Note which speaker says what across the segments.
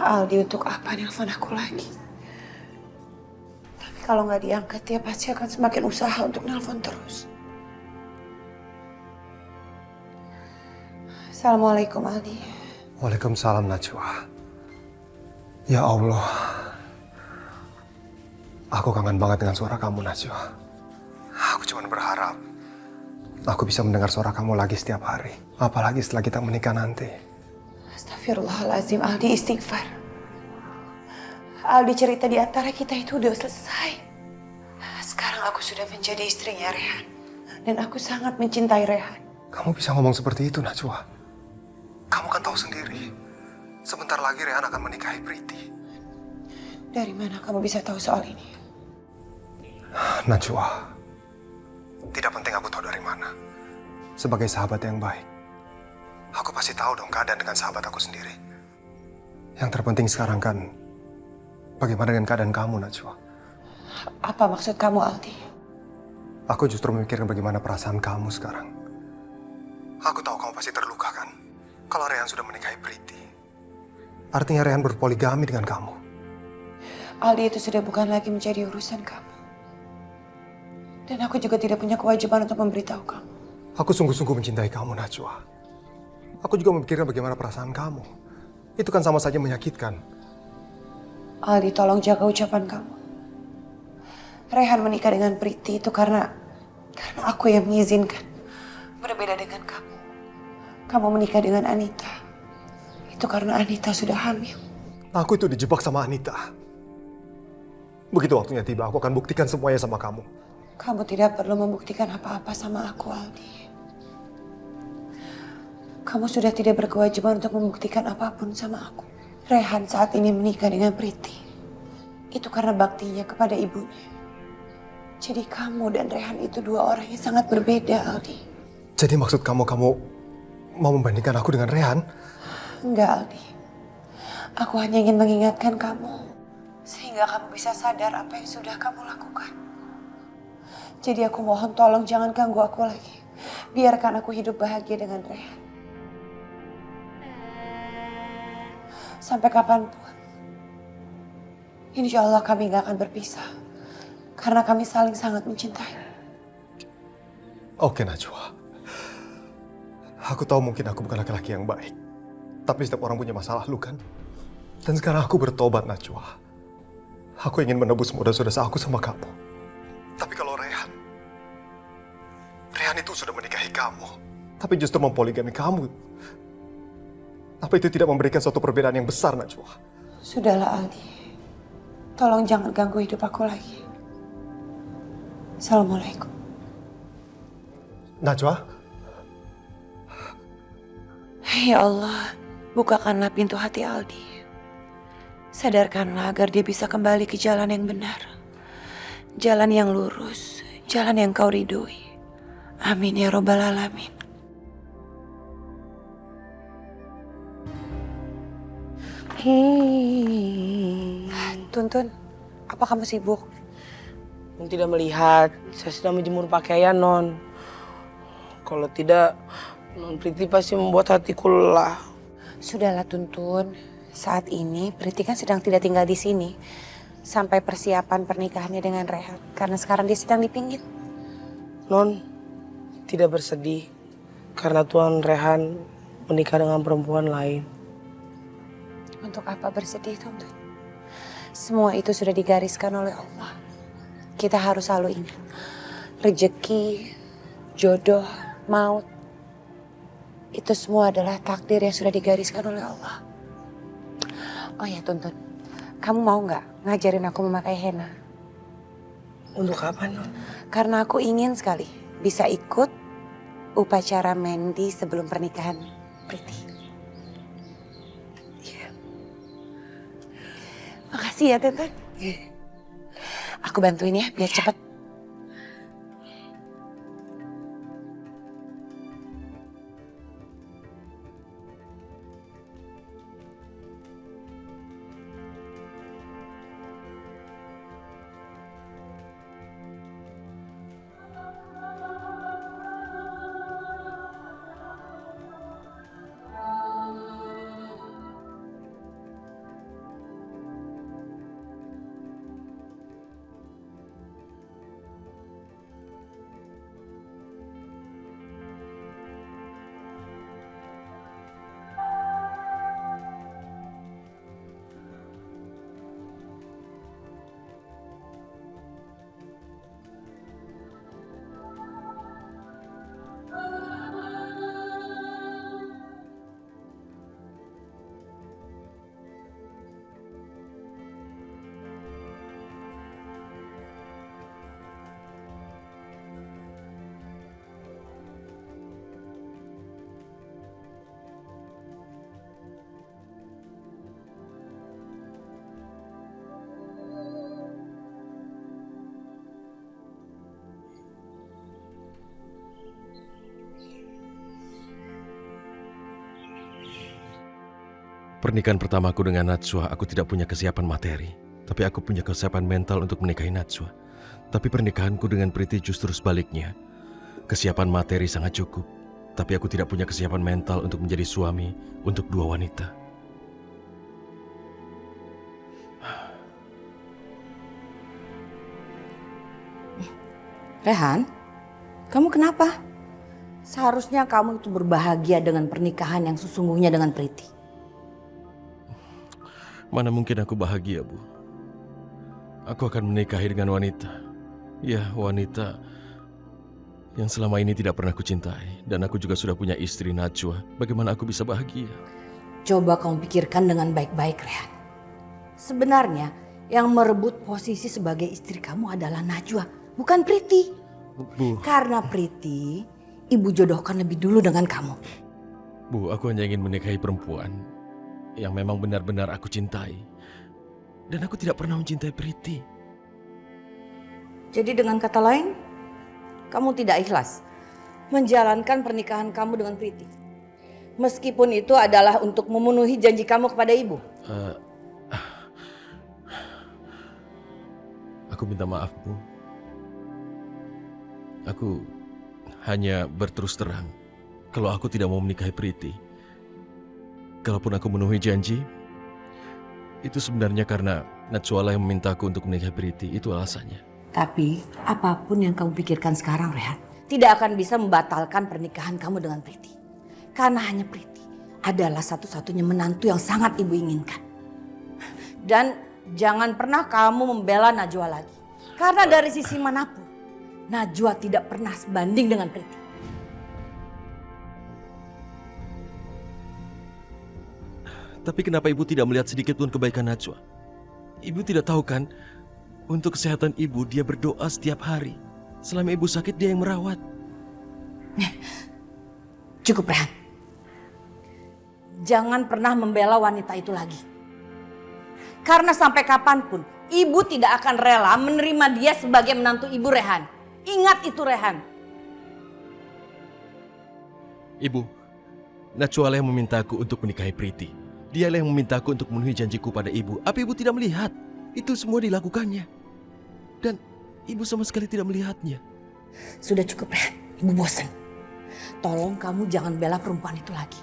Speaker 1: Aldi untuk apa nelfon aku lagi? Tapi kalau nggak diangkat, dia pasti akan semakin usaha untuk nelfon terus. Assalamualaikum, Aldi.
Speaker 2: Waalaikumsalam, Najwa. Ya Allah. Aku kangen banget dengan suara kamu, Najwa. Aku cuma berharap aku bisa mendengar suara kamu lagi setiap hari. Apalagi setelah kita menikah nanti.
Speaker 1: Astagfirullahaladzim, Aldi, istighfar. Aldi, cerita di antara kita itu udah selesai. Sekarang aku sudah menjadi istrinya Rehan. Dan aku sangat mencintai Rehan.
Speaker 2: Kamu bisa ngomong seperti itu, Najwa. Kamu kan tahu sendiri. Sebentar lagi Rehan akan menikahi Priti.
Speaker 1: Dari mana kamu bisa tahu soal ini?
Speaker 2: Najwa, tidak penting aku tahu dari mana. Sebagai sahabat yang baik, aku pasti tahu dong keadaan dengan sahabat aku sendiri. Yang terpenting sekarang kan, bagaimana dengan keadaan kamu, Najwa?
Speaker 1: Apa maksud kamu, Aldi?
Speaker 2: Aku justru memikirkan bagaimana perasaan kamu sekarang. Aku tahu kamu pasti terluka kan? Kalau Rehan sudah menikahi Priti, artinya Rehan berpoligami dengan kamu.
Speaker 1: Aldi, itu sudah bukan lagi menjadi urusan kamu. Dan aku juga tidak punya kewajiban untuk memberitahu kamu.
Speaker 2: Aku sungguh-sungguh mencintai kamu, Najwa. Aku juga memikirkan bagaimana perasaan kamu. Itu kan sama saja menyakitkan.
Speaker 1: Aldi, tolong jaga ucapan kamu. Rehan menikah dengan Priti itu karena aku yang mengizinkan. Berbeda dengan kamu. Kamu menikah dengan Anita. Itu karena Anita sudah hamil.
Speaker 2: Aku itu dijebak sama Anita. Begitu waktunya tiba, aku akan buktikan semuanya sama kamu.
Speaker 1: Kamu tidak perlu membuktikan apa-apa sama aku, Aldi. Kamu sudah tidak berkewajiban untuk membuktikan apapun sama aku. Rehan saat ini menikah dengan Priti. Itu karena baktinya kepada ibunya. Jadi kamu dan Rehan itu dua orang yang sangat berbeda, Aldi.
Speaker 2: Jadi maksud kamu mau membandingkan aku dengan Rehan?
Speaker 1: Enggak, Aldi. Aku hanya ingin mengingatkan kamu. Sehingga kamu bisa sadar apa yang sudah kamu lakukan. Jadi aku mohon tolong jangan ganggu aku lagi. Biarkan aku hidup bahagia dengan Rehan. Sampai kapanpun. Insya Allah kami gak akan berpisah. Karena kami saling sangat mencintai.
Speaker 2: Oke, Najwa. Aku tahu mungkin aku bukan laki-laki yang baik. Tapi setiap orang punya masa lalu kan? Dan sekarang aku bertobat, Najwa. Aku ingin menebus semua dosa-dosa aku sama kamu. Tapi kalau Rehan itu sudah menikahi kamu. Tapi justru mempoligami kamu. Apa itu tidak memberikan suatu perbedaan yang besar, Najwa?
Speaker 1: Sudahlah, Aldi. Tolong jangan ganggu hidup aku lagi. Assalamualaikum.
Speaker 2: Najwa?
Speaker 1: Ya Allah, bukakanlah pintu hati Aldi. Sadarkanlah agar dia bisa kembali ke jalan yang benar. Jalan yang lurus, jalan yang kau ridhoi. Amin ya robbal alamin. Tuntun, apa kamu sibuk?
Speaker 3: Non tidak melihat, saya sedang menjemur pakaian, Non. Kalau tidak, Non Priti pasti membuat hatiku lelah.
Speaker 1: Sudahlah, Tuntun. Saat ini Priti kan sedang tidak tinggal di sini. Sampai persiapan pernikahannya dengan Rehan. Karena sekarang dia sedang dipinggit.
Speaker 3: Non, tidak bersedih karena Tuan Rehan menikah dengan perempuan lain.
Speaker 1: Untuk apa bersedih, Tuntun? Semua itu sudah digariskan oleh Allah. Kita harus selalu ingat. Rezeki, jodoh, maut. Itu semua adalah takdir yang sudah digariskan oleh Allah. Oh ya, Tuntun. Kamu mau nggak ngajarin aku memakai henna?
Speaker 3: Untuk apa, Non?
Speaker 1: Karena aku ingin sekali bisa ikut upacara mendi sebelum pernikahan Priti. Iya. Makasih ya, Tuntun. Aku bantuin ya, biar cepat.
Speaker 4: Pernikahan pertamaku dengan Najwa, aku tidak punya kesiapan materi. Tapi aku punya kesiapan mental untuk menikahi Najwa. Tapi pernikahanku dengan Priti justru sebaliknya. Kesiapan materi sangat cukup. Tapi aku tidak punya kesiapan mental untuk menjadi suami untuk dua wanita.
Speaker 5: Rehan, kamu kenapa? Seharusnya kamu itu berbahagia dengan pernikahan yang sesungguhnya dengan Priti.
Speaker 4: Mana mungkin aku bahagia, Bu? Aku akan menikahi dengan wanita. Ya, wanita yang selama ini tidak pernah kucintai. Dan aku juga sudah punya istri, Najwa. Bagaimana aku bisa bahagia?
Speaker 5: Coba kamu pikirkan dengan baik-baik, Rehan. Sebenarnya yang merebut posisi sebagai istri kamu adalah Najwa, bukan Priti.
Speaker 4: Bu,
Speaker 5: Karena Priti, ibu jodohkan lebih dulu dengan kamu.
Speaker 4: Bu, aku hanya ingin menikahi perempuan yang memang benar-benar aku cintai. Dan aku tidak pernah mencintai Priti.
Speaker 5: Jadi dengan kata lain, kamu tidak ikhlas menjalankan pernikahan kamu dengan Priti. Meskipun itu adalah untuk memenuhi janji kamu kepada ibu.
Speaker 4: Aku minta maaf, Bu. Aku hanya berterus terang kalau aku tidak mau menikahi Priti. Kalaupun aku memenuhi janji, itu sebenarnya karena Najwa lah yang memintaku untuk menikahi Priti. Itu alasannya.
Speaker 5: Tapi apapun yang kamu pikirkan sekarang, Rehan, tidak akan bisa membatalkan pernikahan kamu dengan Priti. Karena hanya Priti adalah satu-satunya menantu yang sangat ibu inginkan. Dan jangan pernah kamu membela Najwa lagi. Karena dari sisi manapun, Najwa tidak pernah sebanding dengan Priti.
Speaker 4: Tapi kenapa ibu tidak melihat sedikit pun kebaikan Najwa? Ibu tidak tahu kan, untuk kesehatan ibu dia berdoa setiap hari. Selama ibu sakit dia yang merawat.
Speaker 5: Cukup, Rehan. Jangan pernah membela wanita itu lagi. Karena sampai kapanpun, ibu tidak akan rela menerima dia sebagai menantu ibu, Rehan. Ingat itu, Rehan.
Speaker 4: Ibu, Najwa lah yang memintaku untuk menikahi Priti. Dialah yang memintaku untuk memenuhi janjiku pada ibu. Apa ibu tidak melihat? Itu semua dilakukannya. Dan ibu sama sekali tidak melihatnya.
Speaker 5: Sudah cukup, Rehan. Ibu bosan. Tolong kamu jangan bela perempuan itu lagi.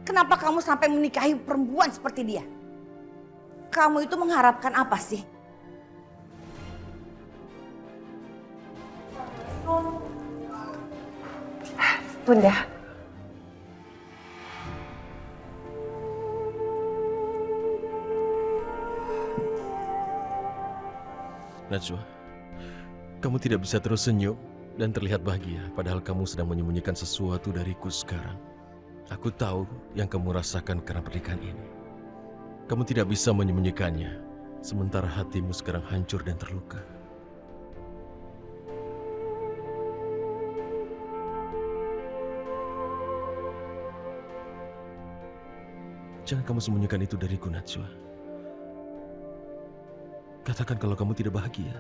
Speaker 5: Kenapa kamu sampai menikahi perempuan seperti dia? Kamu itu mengharapkan apa sih?
Speaker 1: Bunda,
Speaker 4: Najwa, kamu tidak bisa terus senyum dan terlihat bahagia, padahal kamu sedang menyembunyikan sesuatu dariku sekarang. Aku tahu yang kamu rasakan karena pernikahan ini. Kamu tidak bisa menyembunyikannya, sementara hatimu sekarang hancur dan terluka. Jangan kamu sembunyikan itu dariku, Najwa. Katakan kalau kamu tidak bahagia.